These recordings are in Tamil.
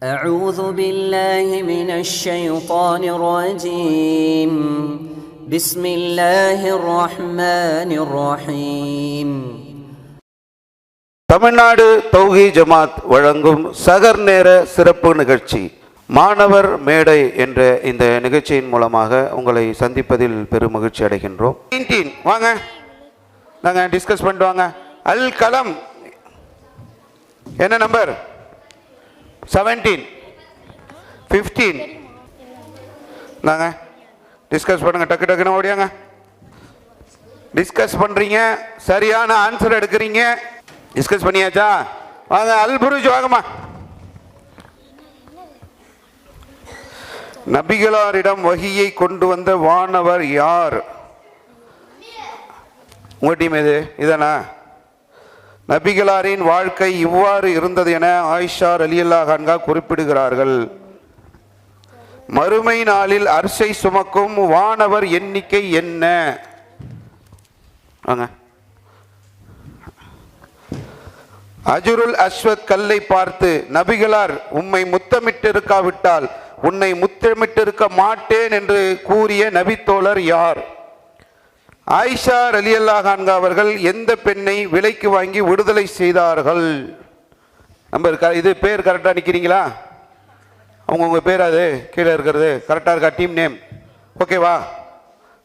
أعوذ بالله من الشيطان الرجيم بسم الله الرحمن الرحيم. தமிழ்நாடு தௌஹீத் ஜமாத் வழங்கும் சகர் நேர சிறப்பு நிகழ்ச்சி மாணவர் மேடை என்ற இந்த நிகழ்ச்சியின் மூலமாக உங்களை சந்திப்பதில் பெரும் மகிழ்ச்சி அடைகின்றோம். வாங்க நாங்கள் டிஸ்கஸ் பண்ணிட்டு வாங்க. அல் கலம் என்ன நம்பர்? 17 15 நாங்கள் டிஸ்கஸ் பண்ணுங்க. டக்கு டக்குன்னு ஓடியாங்க. டிஸ்கஸ் பண்ணுறீங்க, சரியான ஆன்சர் எடுக்கிறீங்க. டிஸ்கஸ் பண்ணியாச்சா? வாங்க அல் புருஜ் வாங்கம்மா. நபிகளாரிடம் வஹியை கொண்டு வந்த வானவர் யார்? உங்க டீம் எது? இதானா? நபிகளாரின் வாழ்க்கை இவ்வாறு இருந்தது என ஆயிஷா ரலியல்லாஹு அன்ஹா குறிப்பிடுகிறார்கள். மறுமை நாளில் அர்ஷை சுமக்கும் வானவர் எண்ணிக்கை என்ன? அஜுருல் அஸ்வத் கல்லை பார்த்து நபிகளார் உம்மை முத்தமிட்டிருக்காவிட்டால் உன்னை முத்தமிட்டிருக்க மாட்டேன் என்று கூறிய நபித்தோழர் யார்? ஆயிஷா ரலியல்லாஹு அன்ஹா அவர்கள் எந்த பெண்ணை விலைக்கு வாங்கி விடுதலை செய்தார்கள்? நம்பர் இது பேர் கரெக்டாக நிற்கிறீங்களா? அவங்கவுங்க பேர் அது கீழே இருக்கிறது கரெக்டாக இருக்கா? டீம் நேம் ஓகேவா?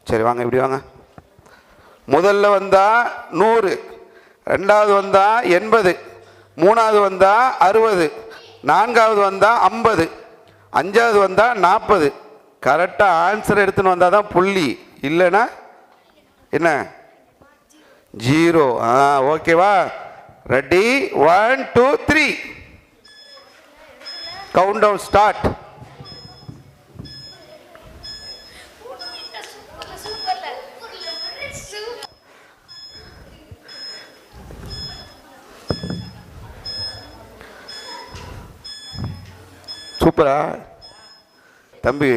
சரி வாங்க இப்படி வாங்க. முதல்ல வந்தா 100, ரெண்டாவது வந்தா 80, மூணாவது வந்தா 60, நான்காவது வந்தா 50, அஞ்சாவது வந்தா 40. கரெக்டாக ஆன்சர் எடுத்துன்னு வந்தால் தான் புள்ளி, இல்லைன்னா என்ன 0. ஓகேவா? ரெடி? 1 2 3 count down start. சூப்பரா தம்பி,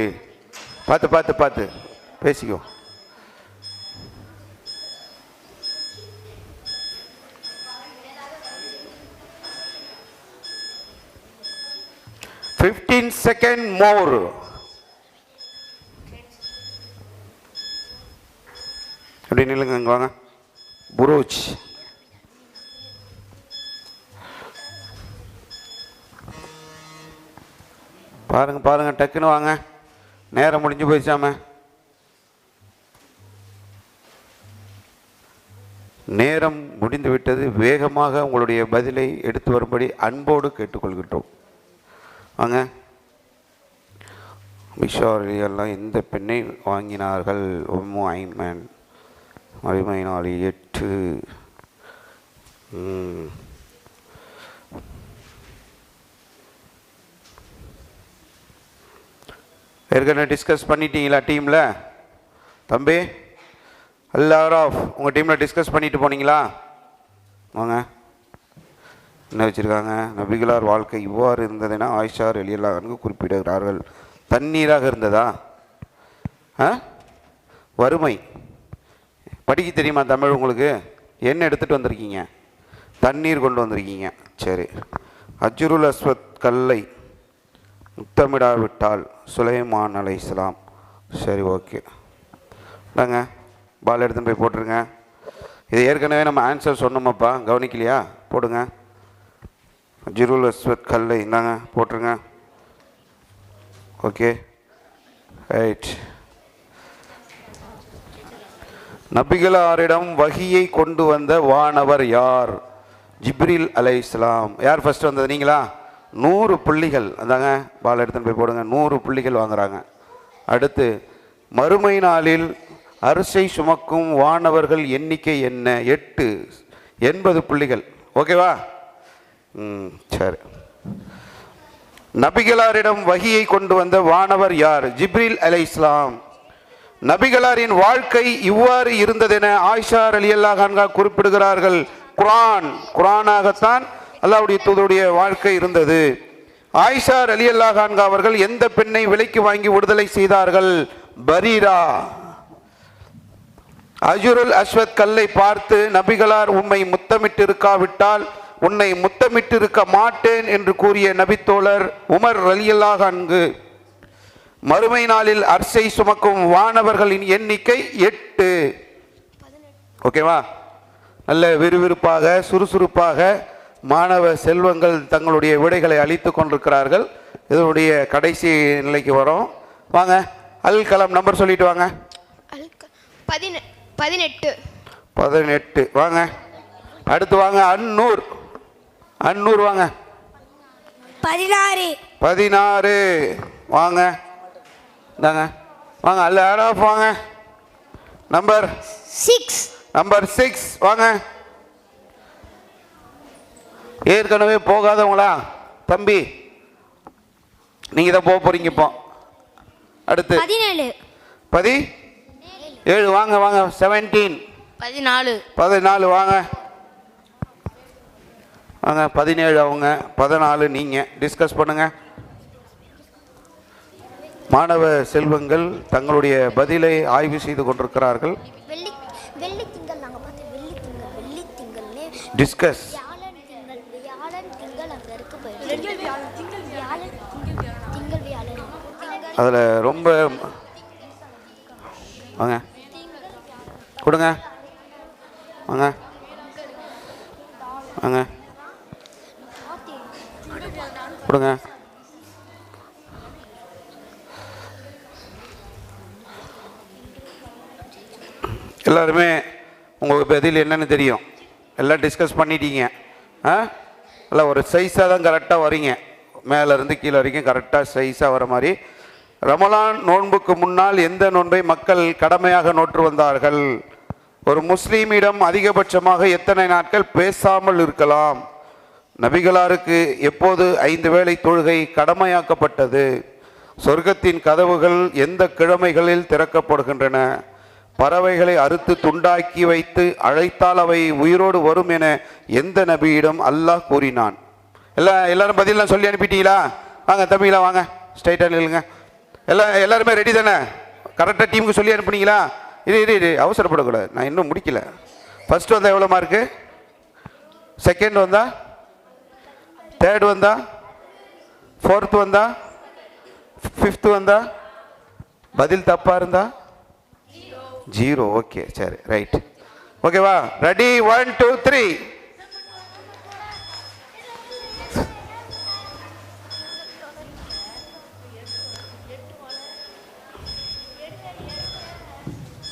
பார்த்து பார்த்து பார்த்து பேசிக்கோ. 15 seconds more. அப்படி நில்லுங்க, அங்கே வாங்க. புரூஜ் பாருங்க பாருங்க, டக்குன்னு வாங்க, நேரம் முடிஞ்சு போயிடுச்சாம. நேரம் முடிந்து விட்டது. வேகமாக உங்களுடைய பதிலை எடுத்து வரும்படி அன்போடு கேட்டுக்கொள்கின்றோம். வாங்க. மிஷாரியெல்லாம் எந்த பெண்ணை வாங்கினார்கள்? உம்மு ஐமன். மறுமை நாள் 8. ஏற்கனவே டிஸ்கஸ் பண்ணிட்டீங்களா டீமில்? தம்பி அல்லாராஃப் உங்கள் டீமில் டிஸ்கஸ் பண்ணிட்டு போனீங்களா? வாங்க. என்ன வச்சுருக்காங்க? நபிகளார் வாழ்க்கை இவ்வாறு இருந்ததுன்னா ஆயிஷா ரலியல்லாஹு அன்ஹா குறிப்பிடுகிறார்கள். தண்ணீராக இருந்ததா? வறுமை படிக்க தெரியுமா தமிழ் உங்களுக்கு? என்ன எடுத்துகிட்டு வந்திருக்கீங்க? தண்ணீர் கொண்டு வந்திருக்கீங்க. சரி. அஜ்ருல் அஸ்வத் கல்லை முத்தமிடாவிட்டால் சுலைமான் அலைஹிஸ்ஸலாம். சரி ஓகே, நாங்க பால் எடுத்துன்னு போய் போட்டுருங்க. இது ஏற்கனவே நம்ம ஆன்சர் சொன்னோமாப்பா, கவனிக்கலையா? போடுங்க. அஜ்ருல் அஸ்வத் கல்லை இந்தாங்க போட்டுருங்க. Okay right. நபிகளாரிடம் வஹியை கொண்டு வந்த வானவர் யார்? ஜிப்ரீல் அலைஹிஸ்ஸலாம். யார் ஃபர்ஸ்ட் வந்தது? நீங்களா? 100 புள்ளிகள். அதாங்க பால் எடுத்துன்னு போய் போடுங்க. 100 புள்ளிகள் வாங்குறாங்க. அடுத்து மறுமை நாளில் அரிசை சுமக்கும் வானவர்கள் எண்ணிக்கை என்ன? 8 80 புள்ளிகள். ஓகேவா? சரி. நபிகளாரிடம் வஹியை கொண்டு வந்த வானவர் யார்? ஜிப்ரீல் அலைஹிஸ்ஸலாம். நபிகளாரின் வாழ்க்கை இவ்வாறு இருந்ததென ஆயிஷா ரலியல்லாஹு அன்ஹா குறிப்பிடுகிறார்கள். குர்ஆனாகத்தான் அல்லாஹ்வுடைய தூதருடைய வாழ்க்கை இருந்தது. ஆயிஷா ரலியல்லாஹு அன்ஹா அவர்கள் எந்த பெண்ணை விலைக்கு வாங்கி விடுதலை செய்தார்கள்? பரீரா. அஜுருல் அஸ்வத் கல்லை பார்த்து நபிகளார் உம்மை முத்தமிட்டு இருக்காவிட்டால் உன்னை முத்தமிட்டிருக்க மாட்டேன் என்று கூறிய நபித்தோழர் உமர் ரலியல்லாஹு அன்ஹு. மறுமை நாளில் அர்ஷை சுமக்கும் வானவர்களின் எண்ணிக்கை 8. ஓகேவா? நல்ல விறுவிறுப்பாக சுறுசுறுப்பாக மாணவ செல்வங்கள் தங்களுடைய விடைகளை அளித்துக் கொண்டிருக்கிறார்கள். இதனுடைய கடைசி நிலைக்கு வரும். வாங்க, அல் கலாம் நம்பர் சொல்லிட்டு வாங்க. 18 வாங்க. அடுத்து வாங்க அன்னூர். அன்னூர் வாங்க. 16 வாங்க. இந்தாங்க வாங்க. அல்ல ஆஃப் வாங்க. நம்பர் 6 வாங்க. ஏற்கனவே போகாதவங்களா தம்பி? நீங்க தான் போக போறீங்க இப்போ. அடுத்து 17 வாங்க. வாங்க 17 14 வாங்க. வாங்க 17 அவங்க, 14 நீங்க. டிஸ்கஸ் பண்ணுங்க. மாணவ செல்வங்கள் தங்களுடைய பதிலை ஆய்வு செய்து கொண்டிருக்கிறார்கள். டிஸ்கஸ். அதில் ரொம்ப வாங்க கொடுங்க. வாங்க வாங்க கொடுங்க. எல்லாருமே உங்களுக்கு பதில் என்னன்னு தெரியும். எல்லாம் டிஸ்கஸ் பண்ணிட்டீங்க. எல்லாம் ஒரு சைஸாக தான் கரெக்டாக வரீங்க. மேலேருந்து கீழே வரைக்கும் கரெக்டாக சைஸாக வர மாதிரி. ரமலான் நோன்புக்கு முன்னால் எந்த நோன்பை மக்கள் கடமையாக நோற்று வந்தார்கள்? ஒரு முஸ்லீமிடம் அதிகபட்சமாக எத்தனை நாட்கள் பேசாமல் இருக்கலாம்? நபிகளாருக்கு எப்போது 5 வேளை தொழுகை கடமையாக்கப்பட்டது? சொர்க்கத்தின் கதவுகள் எந்த கிழமைகளில் திறக்கப்படுகின்றன? பறவைகளை அறுத்து துண்டாக்கி வைத்து அழைத்தால் அவை உயிரோடு வரும் என எந்த நபியிடம் அல்லாஹ் கூறினான்? எல்லாரும் பதிலாம் சொல்லி அனுப்பிட்டீங்களா? வாங்க தம்பிங்களா, வாங்க ஸ்ட்ரைட்டாக நில்லுங்க. எல்லாருமே ரெடி தானே? கரெக்டாக டீமுக்கு சொல்லி அனுப்புனீங்களா? இது அவசரப்படக்கூடாது, நான் இன்னும் முடிக்கல. ஃபர்ஸ்ட் வந்தால் எவ்வளோ மார்க்கு? செகண்ட் வந்தா? தேர்ட் வந்தா? ஃபோர்த் வந்தா? ஃபிஃப்த் வந்தா? பதில் தப்பாக இருந்தா 0. ஓகே, சரி, ரைட். ஓகேவா? ரெடி? 1 2 3.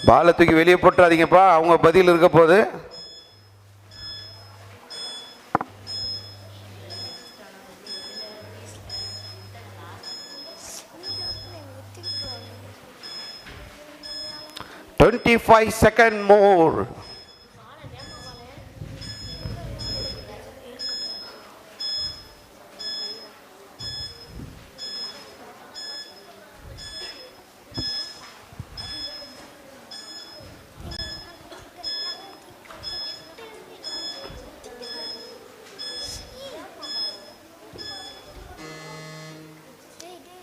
பாலை தூக்கி வெளியே போட்டுறாதீங்கப்பா, அவங்க பதில் இருக்க போது. $25 seconds more.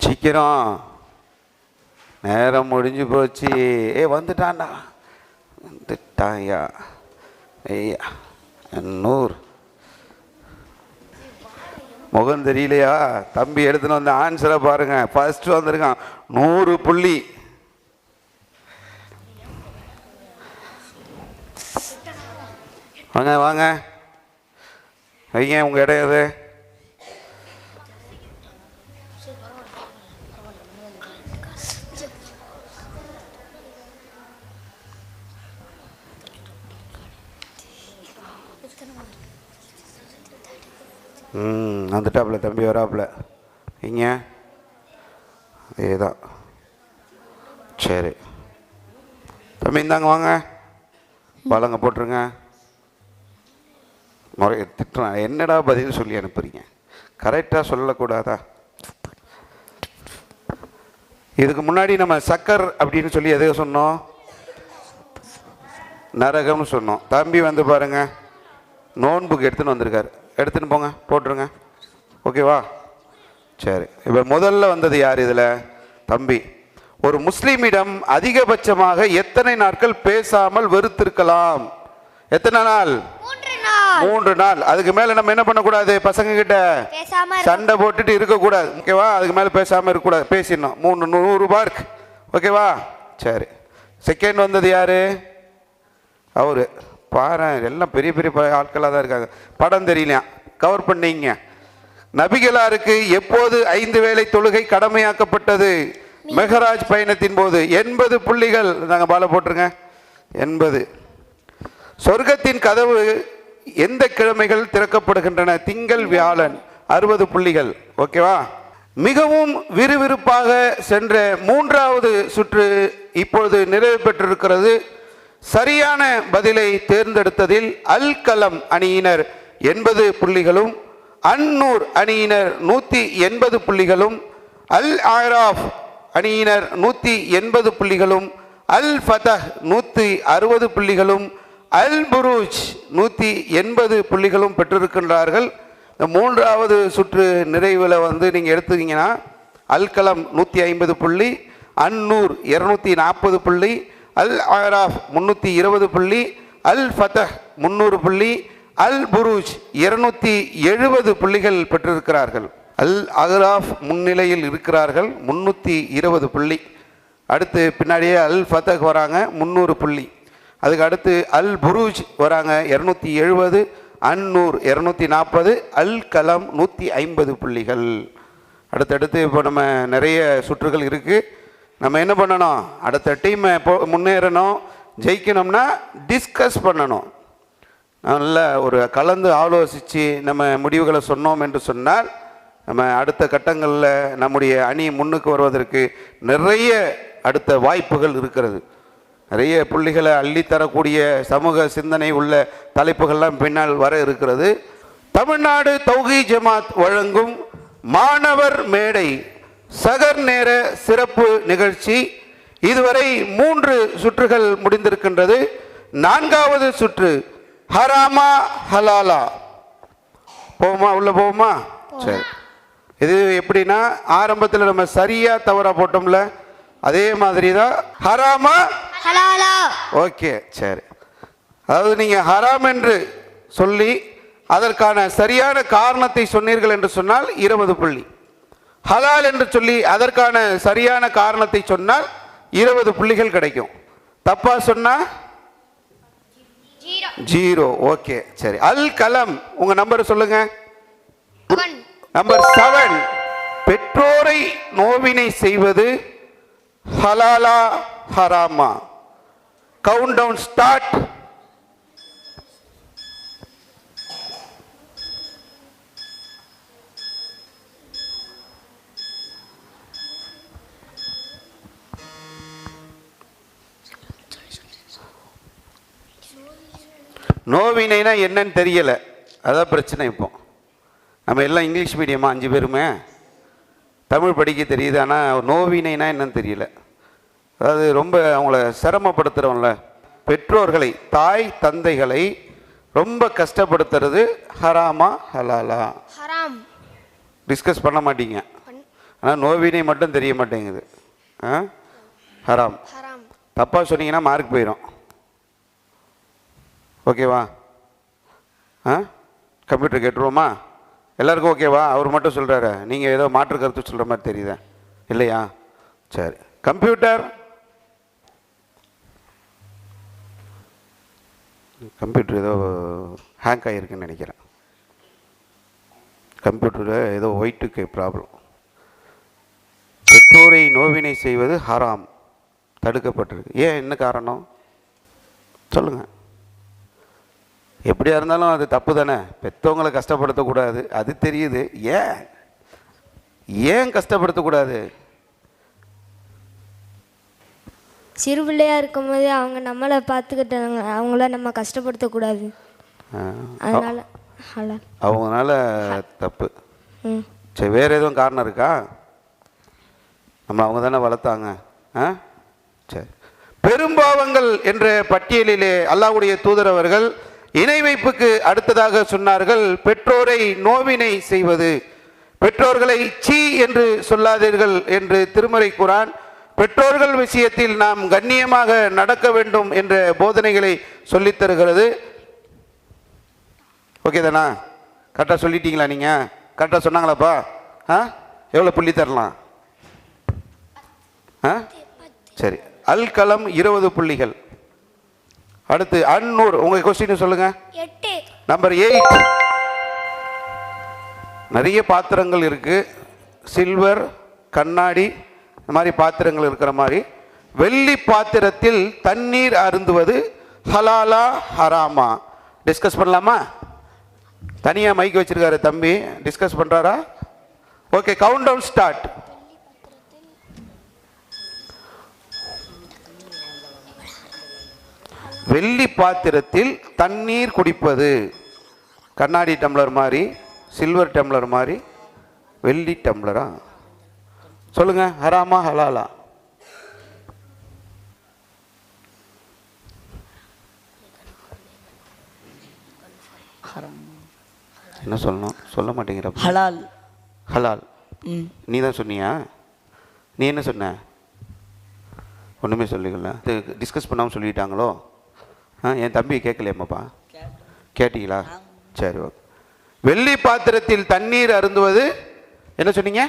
சீக்கிரம், நேரம் முடிஞ்சு போச்சு. வந்துட்டான்டா, வந்துட்டாயா? ஐயா 100 முகம் தெரியலையா? தம்பி எடுத்துன்னு வந்த ஆன்சரை பாருங்க. ஃபர்ஸ்ட் வந்திருக்கான் 100 புள்ளி. வாங்க வாங்க வைங்க உங்க இடம் எது? வந்துட்டாப்புல தம்பி, வராப்புல. இங்க அதேதான். சரி தம்பி, இந்தாங்க வாங்க, பழங்க போட்டுருங்க. முறை திட்டுறான், என்னடா பதில் சொல்லி அனுப்புறீங்க? கரெக்டாக சொல்லக்கூடாதா? இதுக்கு முன்னாடி நம்ம சக்கர் அப்படின்னு சொல்லி எதை சொன்னோம்? நரகம்னு சொன்னோம். தம்பி வந்து பாருங்க, நோன்புக்கு எடுத்துன்னு வந்திருக்காரு. எடுத்துன்னு போங்க, போட்டுருங்க. ஓகேவா? சரி, இப்போ முதல்ல வந்தது யார் இதில்? தம்பி. ஒரு முஸ்லீமிடம் அதிகபட்சமாக எத்தனை நாட்கள் பேசாமல் வெறுத்திருக்கலாம்? எத்தனை நாள்? 3 நாள். 3 நாள். அதுக்கு மேல நம்ம என்ன பண்ணக்கூடாது, பசங்க கிட்ட சண்டை போட்டுட்டு இருக்கக்கூடாது. ஓகேவா? அதுக்கு மேல பேசாம இருக்கக்கூடாது, பேசிடணும். 100 மார்க். ஓகேவா? சரி. செகண்ட் வந்தது யாரு? அவரு. பாரு, எல்லாம் பெரிய பெரிய ஆட்களாக தான் இருக்காங்க. படம் தெரியலையா? கவர் பண்ணீங்க. நபிகளாருக்கு எப்போது 5 வேளை தொழுகை கடமையாக்கப்பட்டது? மெஹராஜ் பயணத்தின் போது. 80 புள்ளிகள். நாங்கள் பால போட்டுருங்க. 80. சொர்க்கத்தின் கதவு எந்த கிழமைகள் திறக்கப்படுகின்றன? திங்கள், வியாழன். 60 புள்ளிகள். ஓகேவா? மிகவும் விறுவிறுப்பாக சென்ற 3வது சுற்று இப்பொழுது நிறைவு பெற்றிருக்கிறது. சரியான பதிலை தேர்ந்தெடுத்ததில் அல் கலம் அணியினர் 80 புள்ளிகளும், அன்னூர் அணியினர் 180 புள்ளிகளும், அல் ஆராஃப் அணியினர் 180 புள்ளிகளும், அல் ஃபதஹ் 160 புள்ளிகளும், அல் புரூஜ் 180 புள்ளிகளும் பெற்றிருக்கின்றார்கள். இந்த 3வது சுற்று நிறைவில் நீங்கள் எடுத்துக்கிங்கன்னா அல் கலம் 150 புள்ளி, அன்னூர் 240 புள்ளி, அல் ஆராஃப் 320 புள்ளி, அல் ஃபதஹ் 300 புள்ளி, அல் புரூஜ் 270 புள்ளிகள் பெற்றிருக்கிறார்கள். அல் அஹ்ராஃப் முன்னிலையில் இருக்கிறார்கள், 320 புள்ளி. அடுத்து பின்னாடியே அல் ஃபதஹ் வராங்க, 300 புள்ளி. அதுக்கு அடுத்து அல் புரூஜ் வராங்க, 270, அன்னூர் 240, அல் கலம் 150 புள்ளிகள். அடுத்தடுத்து இப்போ நம்ம நிறைய சுற்றுகள் இருக்குது. நம்ம என்ன பண்ணணும்? அடுத்த டீமை முன்னேறணும், ஜெயிக்கணும்னா டிஸ்கஸ் பண்ணணும். நல்ல ஒரு கலந்து ஆலோசித்து நம்ம முடிவுகளை சொன்னோம் என்று சொன்னால் நம்ம அடுத்த கட்டங்களில் நம்முடைய அணி முன்னுக்கு வருவதற்கு நிறைய அடுத்த வாய்ப்புகள் இருக்கிறது. நிறைய புள்ளிகளை அள்ளித்தரக்கூடிய சமூக சிந்தனை உள்ள தலைப்புகள்லாம் பின்னால் வர இருக்கிறது. தமிழ்நாடு தௌஹீத் ஜமாத் வழங்கும் மாணவர் மேடை சகர் நேர சிறப்பு நிகழ்ச்சி. இதுவரை 3 சுற்றுகள் முடிந்திருக்கின்றது. 4வது சுற்று ஹராமா ஹலாலா. போவோமா? உள்ள போவோமா? சரி. இது எப்படின்னா, ஆரம்பத்தில் நம்ம சரியா தவறா போட்டோம்ல, அதே மாதிரி தான் ஹராமா ஹலாலா. ஓகே, சரி. அதாவது நீங்க ஹராம் என்று சொல்லி அதற்கான சரியான காரணத்தை சொன்னீர்கள் என்று சொன்னால் 20 புள்ளி, ஹலால் என்று சொல்லி அதற்கான சரியான காரணத்தை சொன்னால் 20 புள்ளிகள் கிடைக்கும். தப்பா சொன்னா 0. ஓகே, சரி. அல் கலம், உங்க நம்பர் சொல்லுங்க. நம்பர் 7. பெற்றோரை நோவினை செய்வது ஹலாலா ஹராமா? Count down start. நோவினைனா என்னன்னு தெரியல, அதான் பிரச்சனை. இப்போ நம்ம எல்லாம் இங்கிலீஷ் மீடியமா 5 பேருமே தமிழ் படிக்க தெரியுது, ஆனால் நோவினைனா என்னன்னு தெரியல. அதாவது ரொம்ப அவங்கள சிரமப்படுத்துகிறோம்ல, பெற்றோர்களை, தாய் தந்தைகளை ரொம்ப கஷ்டப்படுத்துறது ஹராமா ஹலாலா? ஹராம். டிஸ்கஸ் பண்ண மாட்டீங்க, ஆனால் நோவினை மட்டும் தெரிய மாட்டேங்குது. ஹராம். தப்பாக சொன்னீங்கன்னா மார்க் போயிடும். ஓகேவா? கம்ப்யூட்டர் கேட்டுருவோமா? எல்லாருக்கும் ஓகேவா? அவர் மட்டும் சொல்கிறாரு, நீங்கள் ஏதோ மாற்று கருத்து சொல்கிற மாதிரி தெரியுதா? இல்லையா? சரி. கம்ப்யூட்டர் ஏதோ ஹேங்க் ஆகிருக்குன்னு நினைக்கிறேன். கம்ப்யூட்டரில் ஏதோ ஒயிட்டுக்கு ப்ராப்ளம். பெற்றோரை நோவினை செய்வது ஹராம், தடுக்கப்பட்டிருக்கு. ஏன்? என்ன காரணம் சொல்லுங்கள். எப்படியா இருந்தாலும் அது தப்பு தானே. பெற்றவங்களை கஷ்டப்படுத்தக்கூடாது, அது தெரியுது. ஏன் கஷ்டப்படுத்தக்கூடாது? சிறு பிள்ளையா இருக்கும்போது அவங்க நம்மளை பார்த்துக்கிட்டாங்க, அவங்கள நம்ம கஷ்டப்படுத்தக்கூடாது, அதனால அவங்களால தப்பு. சரி, வேறு எதுவும் காரணம் இருக்கா? நம்ம அவங்க தானே வளர்த்தாங்க. சரி. பெரும்பாவங்கள் என்ற பட்டியலிலே அல்லாஹ்வுடைய தூதர் அவர்கள் இணை வைப்புக்கு அடுத்ததாக சொன்னார்கள், பெற்றோரை நோவினை செய்வது. பெற்றோர்களை சீ என்று சொல்லாதீர்கள் என்று திருமறை குர்ஆன் பெற்றோர்கள் விஷயத்தில் நாம் கண்ணியமாக நடக்க வேண்டும் என்ற போதனைகளை சொல்லித் தருகிறது. ஓகே தானா? கரெக்டாக சொல்லிட்டீங்களா? நீங்கள் கரெக்டாக சொன்னாங்களாப்பா? எவ்வளோ புள்ளி தரலாம்? சரி, அல் கலம் 20 புள்ளிகள். அடுத்து அன்னூர், உங்கள் கொஸ்டின் சொல்லுங்க. 8. நம்பர் 8. நிறைய பாத்திரங்கள் இருக்கு, சில்வர், கண்ணாடி, இந்த மாதிரி பாத்திரங்கள் இருக்கிற மாதிரி வெள்ளி பாத்திரத்தில் தண்ணீர் அருந்துவது ஹலாலா ஹராமா? டிஸ்கஸ் பண்ணலாமா? தனியாக மைக் வச்சிருக்காரு தம்பி, டிஸ்கஸ் பண்ணுறாரா? Okay, count down start. வெள்ளி பாத்திரத்தில் தண்ணீர் குடிப்பது, கண்ணாடி டம்ளர் மாதிரி, சில்வர் டம்ளர் மாதிரி, வெள்ளி டம்ளரா? சொல்லுங்க, ஹராமா ஹலாலா? என்ன சொல்லணும்? சொல்ல மாட்டேங்கிற. ஹலால். ஹலால். நீ தான் சொன்னியா? நீ என்ன சொன்ன? ஒன்றுமே சொல்லிக்கல. டிஸ்கஸ் பண்ணாமல் சொல்லிட்டாங்களோ? என் தம்பி கேட்கலையம்மாப்பா? கேட்டீங்களா? சரி, ஓகே. வெள்ளி பாத்திரத்தில் தண்ணீர் அருந்துவது என்ன சொன்னீங்க?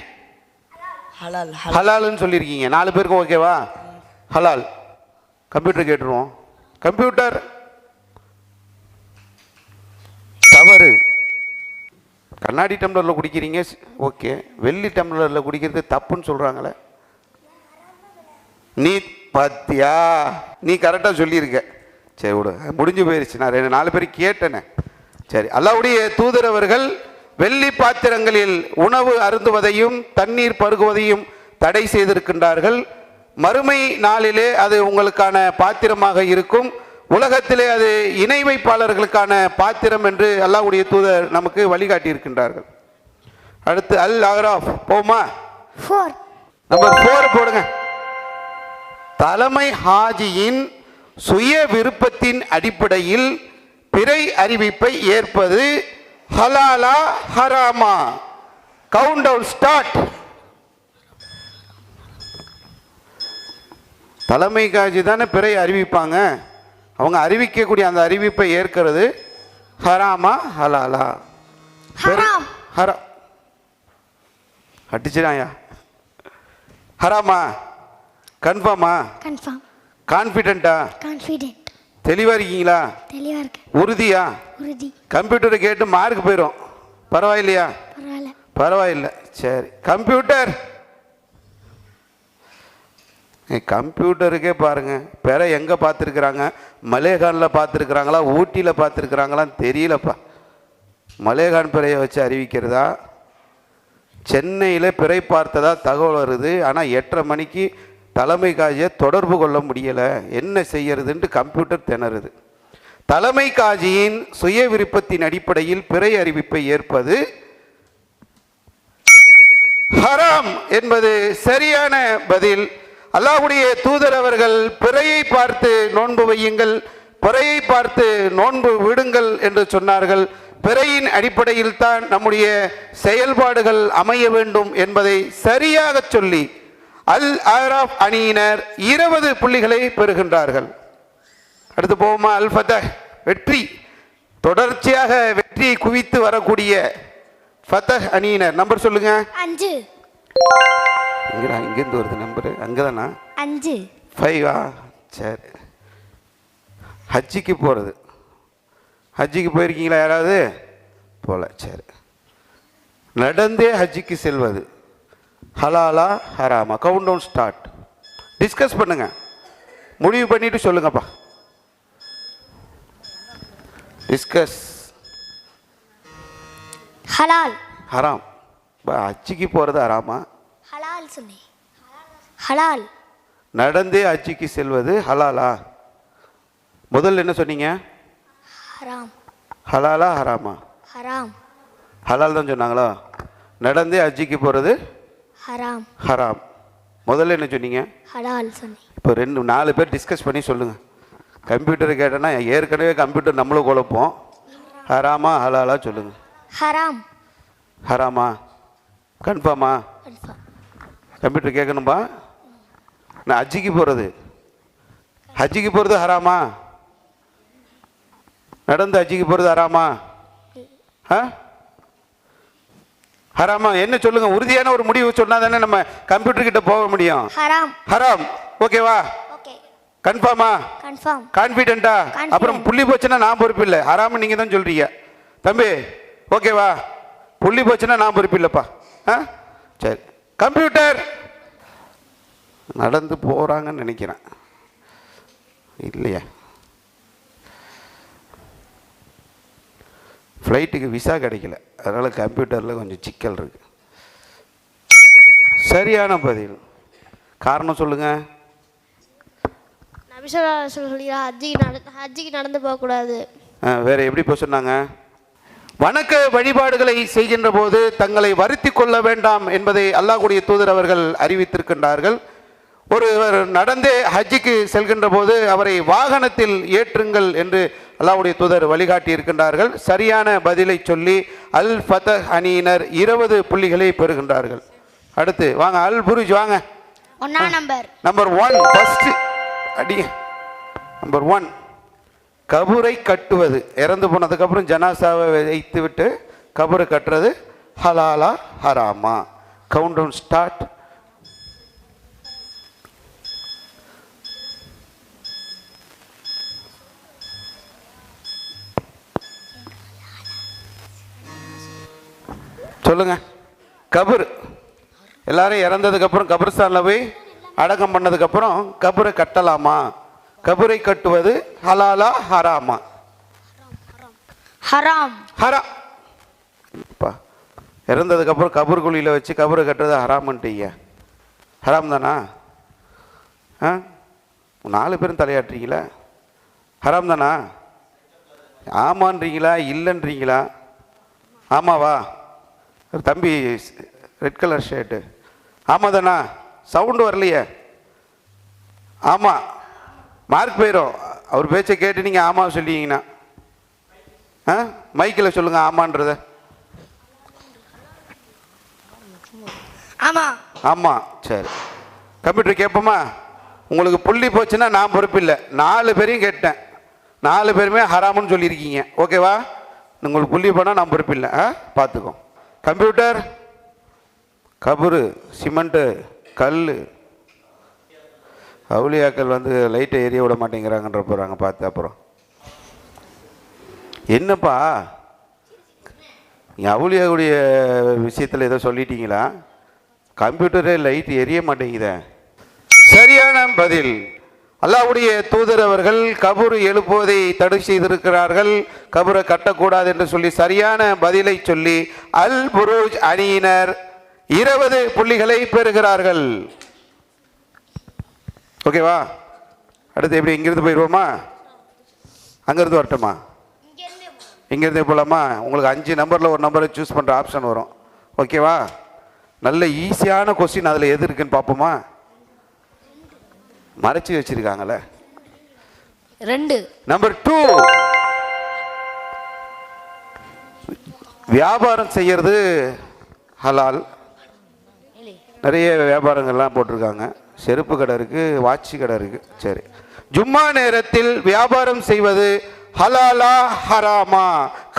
ஹலால். ஹலால்னு சொல்லியிருக்கீங்க. 4 பேருக்கும் ஓகேவா? ஹலால். கம்ப்யூட்டர் கேட்டுருவோம். கம்ப்யூட்டர் தவறு. கண்ணாடி டம்ளரில் குடிக்கிறீங்க, ஓகே. வெள்ளி டம்ளரில் குடிக்கிறது தப்புன்னு சொல்கிறாங்களே. நீ பாத்தியா? நீ கரெக்டாக சொல்லியிருக்க. சரி விடு, முடிஞ்சு போயிடுச்சு. நான் 4 பேர் கேட்டேனே. சரி, அல்லாஹ்வுடைய தூதர் அவர்கள் வெள்ளி பாத்திரங்களில் உணவு அருந்துவதையும் தண்ணீர் பருகுவதையும் தடை செய்திருக்கின்றார்கள். மறுமை நாளிலே அது உங்களுக்கான பாத்திரமாக இருக்கும். உலகத்திலே அது இணை வைப்பாளர்களுக்கான பாத்திரம் என்று அல்லாஹ்வுடைய தூதர் நமக்கு வழிகாட்டி இருக்கின்றார்கள். அடுத்து அல் அஹ்ராஃப் போமா? 4. நம்பர் 4 போடுங்க. தலைமை ஹாஜியின் சுய விருப்பத்தின் அடிப்படையில் பிறை அறிவிப்பை ஏற்பது ஹலாலா ஹராமா? Count down start. தலைமை காஜி தானே பிறை அறிவிப்பாங்க. அவங்க அறிவிக்கக்கூடிய அந்த அறிவிப்பை ஏற்கிறது ஹராமா ஹலாலா? ஹராம். ஹராம். அடிச்சுடாயா? ஹராமா? கன்ஃபார்மா? கன்ஃபார்ம். கான்ஃபிடென்ட்டா? கான்ஃபிடென்ட். தெளிவாக இருக்கீங்களா? தெளிவா இருக்கு. உறுதியா? உறுதி. கம்ப்யூட்டரை கேட்டு மார்க் போயிடும். பரவாயில்லையா? பரவாயில்ல. பரவாயில்ல. சரி, கம்ப்யூட்டர். கம்ப்யூட்டருக்கே பாருங்க, பிற எங்கே பார்த்துருக்குறாங்க? மலேகானில் பார்த்துருக்குறாங்களா, ஊட்டியில் பார்த்துருக்குறாங்களான்னு தெரியலப்பா. மலேகான் பிறையை வச்சு அறிவிக்கிறதா? சென்னையில் பிறை பார்த்ததா தகவல் வருது. ஆனால் 8:30 மணிக்கு தலைமை காஜியை தொடர்பு கொள்ள முடியலை. என்ன செய்யறதுன்ட்டு கம்ப்யூட்டர் திணறுது. தலைமை காஜியின் சுய விருப்பத்தின் அடிப்படையில் பிறை அறிவிப்பை ஏற்பது ஹராம் என்பது சரியான பதில். அல்லாஹ்வுடைய தூதர் அவர்கள் பிறையை பார்த்து நோன்பு வையுங்கள், பிறையை பார்த்து நோன்பு விடுங்கள் என்று சொன்னார்கள். பிறையின் அடிப்படையில் தான் நம்முடைய செயல்பாடுகள் அமைய வேண்டும் என்பதை சரியாக சொல்லி அல் அஹ்ராஃப் அணியினர் 20 புள்ளிகளை பெறுகின்றார்கள். அடுத்து போவோமா? அல் ஃபதஹ், வெற்றி. தொடர்ச்சியாக வெற்றியை குவித்து வரக்கூடிய ஃபதஹ் அணியினர் நம்பர் சொல்லுங்க. 5. இங்கேருந்து வருது நம்பரு? அங்கே தானா? 5. 5ஆ? சரி. ஹஜ்ஜிக்கு போகிறது. ஹஜ்ஜிக்கு போயிருக்கீங்களா யாராவது? போல. சரி. நடந்தே ஹஜ்ஜிக்கு செல்வது ஹலாலா ஹராமா? Count down start. டிஸ்கஸ் பண்ணுங்க, முடிவு பண்ணிட்டு சொல்லுங்கப்பா. டிஸ்கஸ். ஹலால். ஹராம். ஹஜ்ஜிக்கு போகிறது ஹராமா? ஹலால் சொன்னேன். ஹலால். நடந்தே ஹஜ்ஜிக்கு செல்வது ஹலாலா? முதல்ல என்ன சொன்னீங்க? ஹராம். ஹலாலா ஹராமா? ஹராம். ஹலால் தான் சொன்னாங்களா? நடந்தே ஹஜ்ஜிக்கு போகிறது ஹராம். ஹராம். முதல்ல என்ன சொன்னீங்க? ஹலால் சொன்னேன். இப்போ 4 பேர் டிஸ்கஸ் பண்ணி சொல்லுங்கள். கம்ப்யூட்டர் கேட்டேன்னா ஏற்கனவே கம்ப்யூட்டர் நம்மளும் குழப்போம். ஹராமா ஹலாலா சொல்லுங்கள். ஹராம். ஹராமா? கன்ஃபார்மா? கன்ஃபார்ம். கம்ப்யூட்டர் கேட்கணும்பா. நான் ஹஜ்ஜிக்கு போகிறது ஹராமா? நடந்து ஹஜ்ஜிக்கு போகிறது ஹராமா? ஆ ஹராமா? என்ன சொல்லுங்க, உறுதியான ஒரு முடிவு சொன்னா தானே நம்ம கம்ப்யூட்டர் கிட்ட போக முடியும். ஹராம். ஹராம். ஓகேவா? ஓகே. கன்ஃபார்மா? கன்ஃபார்ம். கான்ஃபிடென்ட்டா? அப்புறம் புள்ளி போச்சுன்னா நான் பொறுப்பு இல்லை. ஹராம் நீங்க தான் சொல்றீங்க தம்பி. ஓகேவா? புள்ளி போச்சுன்னா நான் பொறுப்பு இல்லைப்பா. ஆ சரி. கம்ப்யூட்டர் நடந்து போறாங்கன்னு நினைக்கிறேன். இல்லையா? ஃப்ளைட்டுக்கு விசா கிடைக்கல, அதனால் கம்ப்யூட்டரில் கொஞ்சம் சிக்கல் இருக்கு. சரியான பதில். காரணம் சொல்லுங்கள். நபிசல்லா சொல்லி ஹஜ்ஜிக்கு நடந்து போகக்கூடாது. வேறு எப்படி போய் சொன்னாங்க? வணக்க வழிபாடுகளை செய்கின்ற போது தங்களை வருத்தி கொள்ள வேண்டாம் என்பதை அல்லாஹ்வுடைய தூதர் அவர்கள் அறிவித்திருக்கின்றார்கள். ஒருவர் நடந்தே ஹஜ்ஜிக்கு செல்கின்ற போது அவரை வாகனத்தில் ஏற்றுங்கள் என்று அல்லாஹ்வுடைய தூதர் வழிகாட்டி இருக்கின்றார்கள். சரியான பதிலை சொல்லி அல் ஃபதஹ் அணியினர் 20 புள்ளிகளை பெறுகின்றார்கள். அடுத்து வாங்க, அல் புருஜ் வாங்க. நம்பர் 1 ஃபர்ஸ்ட் அடிங்க. நம்பர் 1 கபரை கட்டுவது. இறந்து போனதுக்கு அப்புறம் ஜனாசாவை வைத்து விட்டு கபரை கட்டுறது ஹலாலா ஹராமா? Count down start. சொல்லுங்க. கபர் எல்லாரும் இறந்ததுக்கு அப்புறம் கபர்ஸ்தானில் போய் அடக்கம் பண்ணதுக்கு அப்புறம் கபரை கட்டலாமா? கபரை கட்டுவது ஹலாலா ஹராமா? ஹராம். ஹராம். இறந்ததுக்கு அப்புறம் கபர் குழியில் வச்சு கபரை கட்டுறது ஹராம்ன்ட்டீங்க. ஹராம் தானா? 4 பேரும் தலையாட்டுறீங்களா? ஹராம் தானா? ஆமான்றீங்களா இல்லைன்றீங்களா? ஆமாவா? தம்பி ரெட் கலர் ஷர்ட்டு ஆமாம் தானா? சவுண்டு வரலையே. ஆமாம். மார்க் போயிடும் அவர் பேச்சை கேட்டு நீங்கள் ஆமாம் சொல்லிங்கன்னா. மைக்கில் சொல்லுங்கள் ஆமான்றத. ஆமாம். ஆமாம். சரி, கம்ப்யூட்டர் கேட்போமா? உங்களுக்கு புள்ளி போச்சுன்னா நான் பொறுப்பு இல்லை. 4 பேரையும் கேட்டேன், 4 பேருமே ஹராமுன்னு சொல்லியிருக்கீங்க. ஓகேவா? உங்களுக்கு புள்ளி போனால் நான் பொறுப்பு இல்லை. பார்த்துக்கோ. கம்ப்யூட்டர் கபரு சிமெண்ட்டு கல் அவுளியாக்கள் வந்து லைட்டை எரிய விட மாட்டேங்கிறாங்கன்ற போகிறாங்க. பார்த்து அப்புறம் என்னப்பா அவுளியாவுடைய விஷயத்தில் ஏதோ சொல்லிட்டீங்களா? கம்ப்யூட்டரே லைட் எரிய மாட்டேங்குதே. சரியான பதில். அல்லாஹ்வுடைய தூதர் அவர்கள் கபூர் எழுப்புவதை தடை செய்திருக்கிறார்கள். கபரை கட்டக்கூடாது என்று சொல்லி சரியான பதிலை சொல்லி அல் புரூஜ் அணியினர் 20 புள்ளிகளை பெறுகிறார்கள். ஓகேவா? அடுத்து எப்படி இங்கிருந்து போயிடுவோமா? அங்கிருந்து வரட்டுமா? இங்கிருந்தே போகலாமா? உங்களுக்கு 5 நம்பரில் ஒரு நம்பரை சூஸ் பண்ணுற ஆப்ஷன் வரும். ஓகேவா? நல்ல ஈஸியான கொஸ்டின் அதில் எது இருக்குன்னு பார்ப்போமா? மறைச்சி வச்சிருக்காங்களே. 2 நம்பர் 2 வியாபாரம் செய்யறது ஹலால். நிறைய வியாபாரங்கள்லாம் போட்டிருக்காங்க. செருப்பு கடை இருக்கு, வாட்சி கடை இருக்கு. சரி, ஜும்மா நேரத்தில் வியாபாரம் செய்வது ஹலாலா ஹராமா?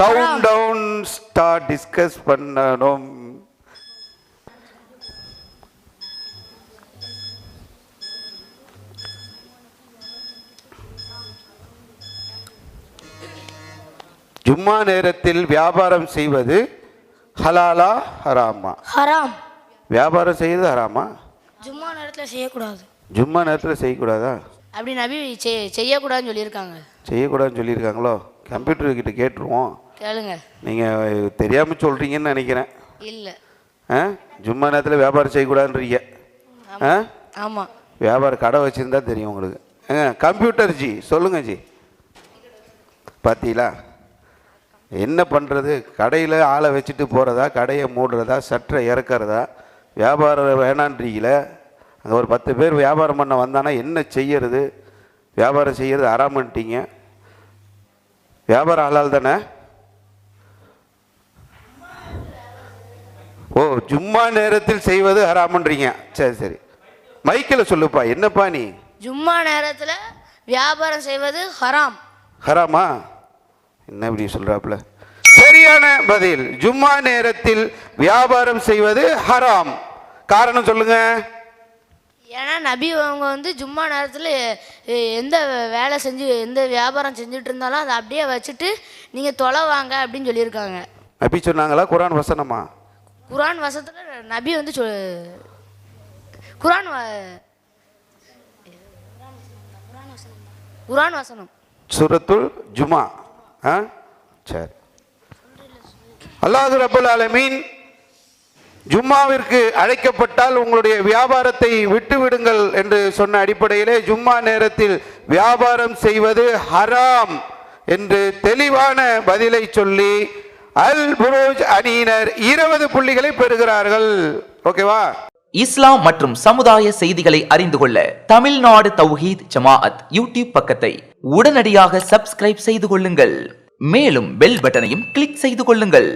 Count down start. டிஸ்கஸ் பண்ணணும். ஜும்மா நேரத்தில் வியாபாரம் செய்வது ஹலாலா ஹராமா? ஹராம். வியாபாரம் செய்வது ஹராமா? ஜும்மா நேரத்தில் செய்யக்கூடாது. ஜும்மா நேரத்தில் செய்யக்கூடாதா? அப்படி நபி செய்யக்கூடாதுன்னு சொல்லியிருக்காங்க. செய்யக்கூடாதுன்னு சொல்லியிருக்காங்களோ? கம்ப்யூட்டர் கிட்ட கேட்டுருவோம். கேளுங்க. நீங்கள் தெரியாமல் சொல்கிறீங்கன்னு நினைக்கிறேன். இல்லை. ஜும்மா நேரத்தில் வியாபாரம் செய்யக்கூடாதுன்றீங்க. ஆமாம். வியாபாரம் கடை வச்சுருந்தா தெரியும் உங்களுக்கு. கம்ப்யூட்டர் ஜி சொல்லுங்க ஜி. பார்த்தீங்களா என்ன பண்ணுறது? கடையில் ஆளை வச்சுட்டு போகிறதா, கடையை மூடுறதா, சற்றை இறக்கிறதா? வியாபாரம் வேணான்றீங்களே. அங்கே ஒரு 10 பேர் வியாபாரம் பண்ண வந்தானா என்ன செய்யறது? வியாபாரம் செய்கிறது ஹராம்ன்ட்டீங்க. வியாபாரம் ஹலால் தானே? ஓ, ஜும்மா நேரத்தில் செய்வது ஹராம்ன்றீங்க. சரி சரி, மைக்கில் சொல்லுப்பா. என்னப்பா நீ? ஜும்மா நேரத்தில் வியாபாரம் செய்வது ஹராம். ஹராமா? என்ன இப்படி சொல்கிறாப்புல? சரியான பதில். ஜும்மா நேரத்தில் வியாபாரம் செய்வது ஹராம். காரணம் சொல்லுங்க. ஏன்னா நபி அவங்க வந்து ஜும்மா நேரத்தில் எந்த வேலை செஞ்சு எந்த வியாபாரம் செஞ்சுட்டு இருந்தாலும் அதை அப்படியே வச்சுட்டு நீங்கள் தொலை வாங்க அப்படின்னு சொல்லியிருக்காங்க. நபி சொன்னாங்களா குர்ஆன் வசனமா? குர்ஆன் வசனத்தில் நபி வந்து குர்ஆன் வசனம் சூரத்துல் ஜுமா. சரி. அல்லாஹ் ரப்பல் ஆலமீன் ஜும்மாவிற்கு அழைக்கப்பட்டால் உங்களுடைய வியாபாரத்தை விட்டு விடுங்கள் என்று சொன்ன அடிப்படையிலே ஜும்மா நேரத்தில் வியாபாரம் செய்வது ஹராம் என்று தெளிவான பதிலை சொல்லி அல் புரூஜ் அணியினர் 20 புள்ளிகளை பெறுகிறார்கள். ஓகேவா? இஸ்லாம் மற்றும் சமுதாய செய்திகளை அறிந்து கொள்ள தமிழ்நாடு தௌஹீத் ஜமாஅத் யூடியூப் பக்கத்தை உடனடியாக சப்ஸ்கிரைப் செய்து கொள்ளுங்கள். மேலும் பெல் பட்டனையும் கிளிக் செய்து கொள்ளுங்கள்.